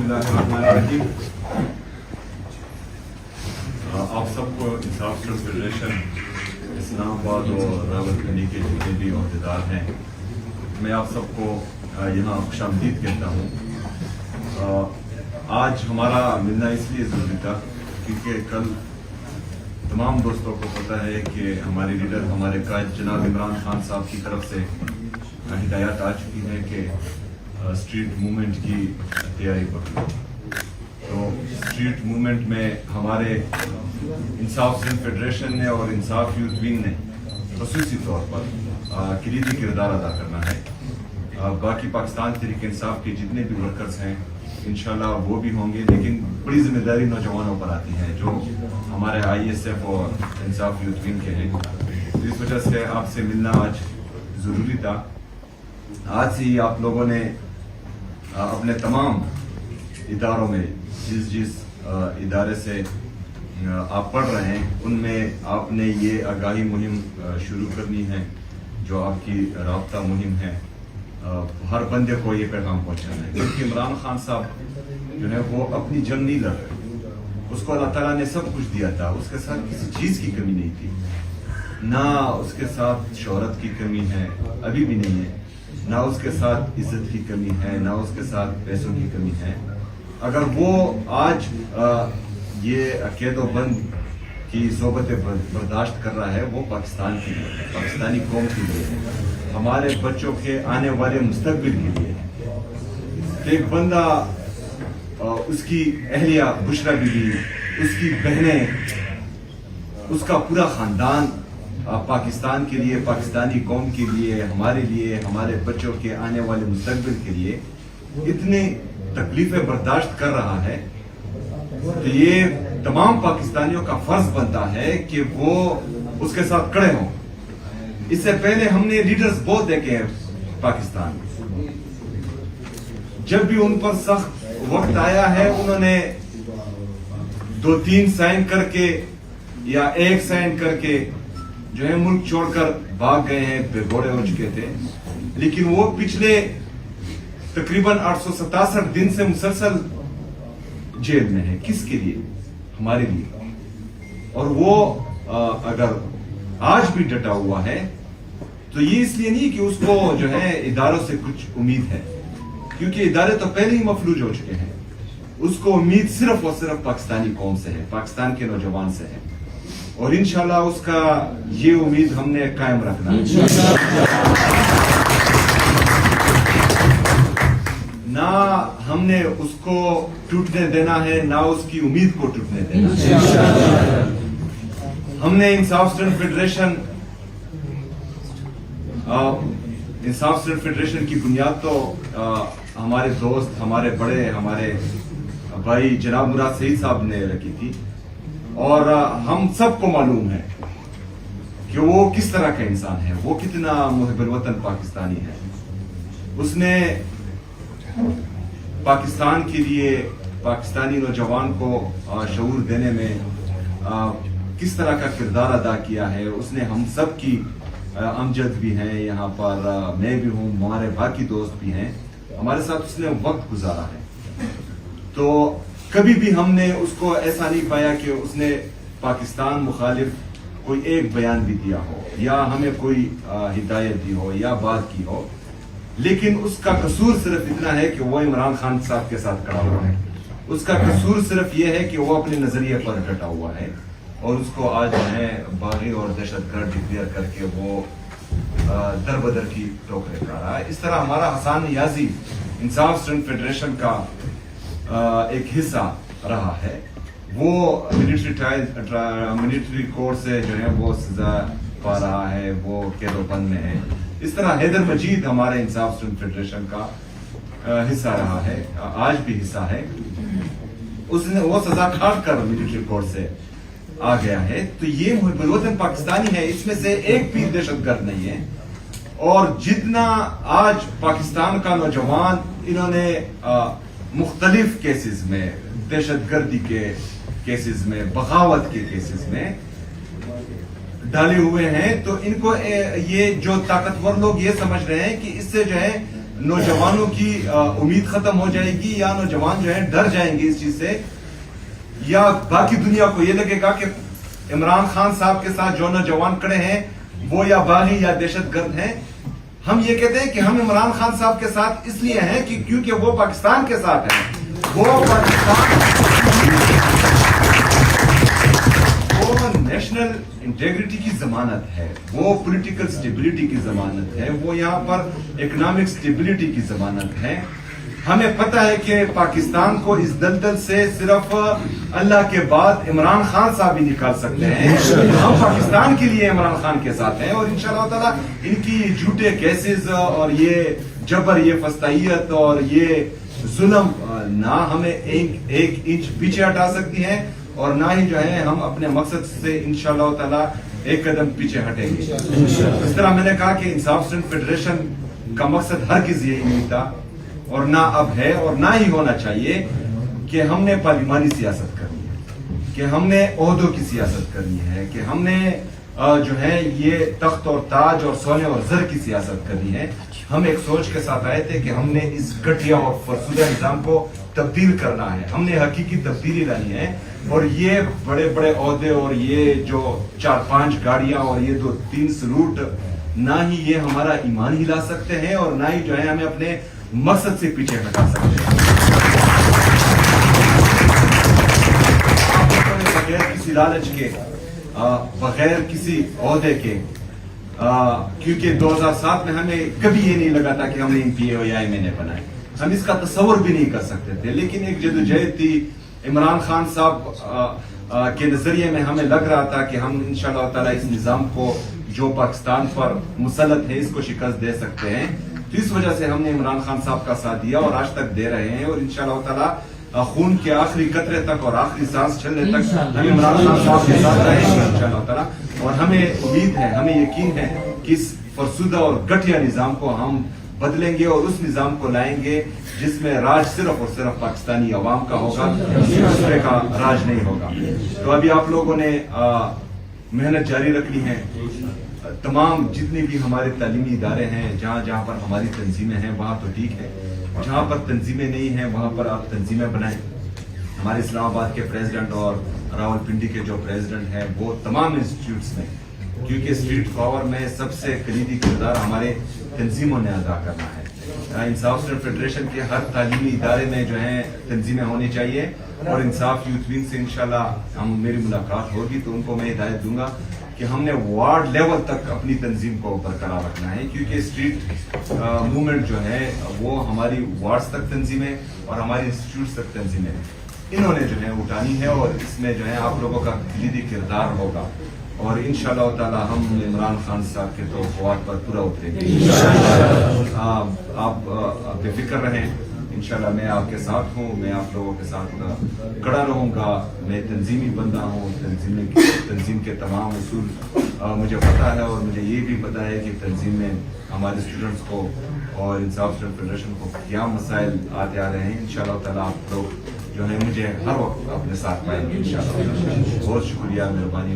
बिस्मिल्लाहिर्रहमानिर्रहीम। आप सबको इंसाफ फेडरेशन इस्लामाबाद और रावलपिंडी के जितने भी अहदेदार हैं, मैं आप सबको यहाँ खुशामदीद कहता हूँ। आज हमारा मिलना इसलिए ज़रूरी था क्योंकि कल तमाम दोस्तों को पता है कि हमारे लीडर, हमारे कायद जनाब इमरान खान साहब की तरफ से हिदायत आ चुकी है कि स्ट्रीट मूवमेंट की तैयारी कर लो। तो स्ट्रीट मूवमेंट में हमारे इंसाफ सिंध फेडरेशन ने और इंसाफ यूथ विंग ने खसूसी तौर पर कलीदी किरदार अदा करना है। बाकी पाकिस्तान तहरीक इंसाफ के जितने भी वर्कर्स हैं इंशाल्लाह वो भी होंगे, लेकिन बड़ी जिम्मेदारी नौजवानों पर आती है जो हमारे ISF और इंसाफ यूथ विंग के हैं। तो इस वजह से आपसे मिलना आज ज़रूरी था। आज से ही आप लोगों ने अपने तमाम इदारों में जिस इदारे से आप पढ़ रहे हैं उनमें आपने ये आगाही मुहिम शुरू करनी है जो आपकी राब्ता मुहिम है। हर बंदे को ये पैगाम पहुंचाना है क्योंकि इमरान खान साहब जो है वो अपनी जंग नहीं लड़ रहे। उसको अल्लाह ताला ने सब कुछ दिया था, उसके साथ किसी चीज़ की कमी नहीं थी, ना उसके साथ शोहरत की कमी है, अभी भी नहीं है, ना उसके साथ इज्जत की कमी है, ना उसके साथ पैसों की कमी है। अगर वो आज ये अक़ीदोबंद की सोबत बर्दाश्त कर रहा है, वो पाकिस्तान के लिए, पाकिस्तानी कौम के लिए, हमारे बच्चों के आने वाले मुस्तकबिल के लिए। तो एक बंदा, उसकी अहलिया बुशरा बीबी, उसकी बहनें, उसका पूरा खानदान पाकिस्तान के लिए, पाकिस्तानी कौम के लिए, हमारे लिए, हमारे बच्चों के आने वाले मुस्तकबिल के लिए इतनी तकलीफें बर्दाश्त कर रहा है, तो ये तमाम पाकिस्तानियों का फर्ज बनता है कि वो उसके साथ खड़े हों। इससे पहले हमने लीडर्स बहुत देखे हैं पाकिस्तान में, जब भी उन पर सख्त वक्त आया है उन्होंने 2-3 साइन करके या 1 साइन करके जो है मुल्क छोड़कर भाग गए हैं, बेघोड़े हो चुके थे। लेकिन वो पिछले तकरीबन 867 दिन से मुसलसल जेल में है। किसके लिए? हमारे लिए। और वो अगर आज भी डटा हुआ है तो ये इसलिए नहीं कि उसको जो है इदारों से कुछ उम्मीद है, क्योंकि इदारे तो पहले ही मफलूज हो चुके हैं। उसको उम्मीद सिर्फ और सिर्फ पाकिस्तानी कौम से है, पाकिस्तान के नौजवान से है, और इंशाल्लाह उसका ये उम्मीद हमने कायम रखना है। ना हमने उसको टूटने देना है, ना उसकी उम्मीद को टूटने देना है। हमने इंसाफ स्टूडेंट फेडरेशन की बुनियाद तो हमारे दोस्त, हमारे बड़े, हमारे भाई जनाब मुराद सईद साहब ने रखी थी, और हम सबको मालूम है कि वो किस तरह का इंसान है, वो कितना मुहिब्बुल वतन पाकिस्तानी है। उसने पाकिस्तान के लिए, पाकिस्तानी नौजवान को शऊर देने में किस तरह का किरदार अदा किया है। उसने हम सब की, अमजद भी हैं यहाँ पर, मैं भी हूँ, हमारे बाकी दोस्त भी हैं, हमारे साथ उसने वक्त गुजारा है। तो कभी भी हमने उसको ऐसा नहीं पाया कि उसने पाकिस्तान मुखालिफ कोई एक बयान भी दिया हो या हमें कोई हिदायत दी हो या बात की हो। लेकिन उसका कसूर सिर्फ इतना है कि वो इमरान खान साहब के साथ खड़ा हुआ है। उसका कसूर सिर्फ ये है कि वो अपने नजरिए पर डटा हुआ है, और उसको आज है बागी और दहशतगर्द डिक्लेयर करके वो दर बदर की टोकरे खा रहा है। इस तरह हमारा हसन नियाजी इंसाफ स्टूडेंट फेडरेशन का एक हिस्सा रहा है। वो मिलिट्री कोर्ट से जो है वो सजा पा रहा है, वो कैदोबंद में है। इस तरह हैदर मजीद हमारे इंसाफ स्टूडेंट फेडरेशन का हिस्सा रहा है, आज भी हिस्सा है। उसने वो सजा काट कर मिलिट्री कोर्ट से आ गया है। तो ये मुहिब्बुल वतन पाकिस्तानी है, इसमें से एक भी दहशतगर्द नहीं है। और जितना आज पाकिस्तान का नौजवान इन्होंने मुख्तलिफ केसेस में, दहशतगर्दी के केसेस में, बगावत के केसेस में डाले हुए हैं, तो इनको ये जो ताकतवर लोग ये समझ रहे हैं कि इससे जो है नौजवानों की उम्मीद खत्म हो जाएगी, या नौजवान जो है डर जाएंगे इस चीज से, या बाकी दुनिया को ये लगेगा कि इमरान खान साहब के साथ जो नौजवान खड़े हैं वो या बागी या दहशतगर्द हैं। हम ये कहते हैं कि हम इमरान खान साहब के साथ इसलिए हैं कि क्योंकि वो पाकिस्तान के साथ हैं, वो नेशनल इंटेग्रिटी की जमानत है, वो पॉलिटिकल स्टेबिलिटी की जमानत है, वो यहाँ पर इकोनॉमिक स्टेबिलिटी की जमानत है। हमें पता है कि पाकिस्तान को इस दलदल से सिर्फ अल्लाह के बाद इमरान खान साहब ही निकाल सकते हैं। हम पाकिस्तान के लिए इमरान खान के साथ हैं, और इंशाअल्लाह ताला इनकी झूठे केसेस और ये जबर, ये फस्तायत और ये जुल्म ना हमें एक इंच पीछे हटा सकती हैं, और ना ही जो है हम अपने मकसद से इंशाअल्लाह ताला एक कदम पीछे हटेंगे। इस तरह मैंने कहा कि इंसाफ स्टूडेंट फेडरेशन का मकसद हरगिज यही नहीं था, और ना अब है, और ना ही होना चाहिए कि हमने पार्लिमानी सियासत करनी है, कि हमने ओहदों की सियासत करनी है, कि हमने जो है ये तख्त और ताज और सोने और जर की सियासत करनी है। हम एक सोच के साथ आए थे कि हमने इस घटिया और फरसुदा निजाम को तब्दील करना है, हमने हकीकी तब्दीली लानी है, और ये बड़े बड़े ओहदे और ये जो 4-5 गाड़ियां और ये 2-3 सलूट, ना ही ये हमारा ईमान हिला सकते हैं, और ना ही जो है हमें अपने मकसद से पीछे हटा सकते हैं। बगैर किसी लालच के, बगैर किसी ओहदे के, क्योंकि 2007 में हमें कभी ये नहीं लगा था कि हमने MPA या MNA बनाए, हम इसका तस्वर भी नहीं कर सकते थे। लेकिन एक जदोजहद थी, इमरान खान साहब के नजरिए में हमें लग रहा था कि हम इंशाअल्लाह ताला इस निजाम को जो पाकिस्तान पर मुसल्लत है इसको शिकस्त दे सकते हैं। तो इस वजह से हमने इमरान खान साहब का साथ दिया और आज तक दे रहे हैं, और इंशाअल्लाह ताला खून के आखिरी कतरे तक और आखिरी सांस चलने तक हम इमरान खान साहब के साथ रहेंगे इंशाअल्लाह ताला। और हमें उम्मीद है, हमें यकीन है कि इस फरसुदा और घटिया निजाम को हम बदलेंगे और उस निजाम को लाएंगे जिसमें राज सिर्फ और सिर्फ पाकिस्तानी अवाम का होगा, दूसरे का राज नहीं होगा। तो अभी आप लोगों ने मेहनत जारी रखनी है। तमाम जितने भी हमारे तालीमी इदारे हैं, जहाँ जहाँ पर हमारी तंजीमें हैं वहाँ तो ठीक है, जहाँ पर तंजीमें नहीं हैं वहाँ पर आप तंजीमें बनाएं। हमारे इस्लामाबाद के प्रेसिडेंट और रावलपिंडी के जो प्रेसिडेंट हैं वो तमाम इंस्टीट्यूट्स में, क्योंकि स्ट्रीट पावर में सबसे कलीदी किरदार हमारे तंजीमों ने अदा करना है। इंसाफ स्टूडेंट फेडरेशन के हर तालीमी इदारे में जो है तंजीमें होनी चाहिए, और इंसाफ यूथ विंग से इंशाल्लाह मेरी मुलाकात होगी तो उनको मैं हिदायत दूंगा कि हमने वार्ड लेवल तक अपनी तंजीम को बरकरार रखना है, क्योंकि स्ट्रीट मूवमेंट जो है वो हमारी वार्ड्स तक तंजीमें और हमारे इंस्टीट्यूट तक तंजीमें इन्होंने जो है उठानी है, और इसमें जो है आप लोगों का कलीदी किरदार होगा, और इंशाअल्लाह ताला हम इमरान खान साहब के तो ख्वाब पर पूरा उतरेंगे। आप बेफिक्र रहें, इंशाल्लाह मैं आपके साथ हूँ, मैं आप लोगों के साथ खड़ा रहूँगा। मैं तंजीमी बंदा हूँ, तंजीम के तमाम उसूल मुझे पता है, और मुझे ये भी पता है कि तंजीम में हमारे स्टूडेंट्स को और इंसाफ स्टूडेंट फेडरेशन को क्या मसाइल आते आ रहे हैं। इंशाअल्लाह ताला आप लोग जो है मुझे हर वक्त अपने साथ पाएंगे इंशाअल्लाह। बहुत शुक्रिया, मेहरबानी।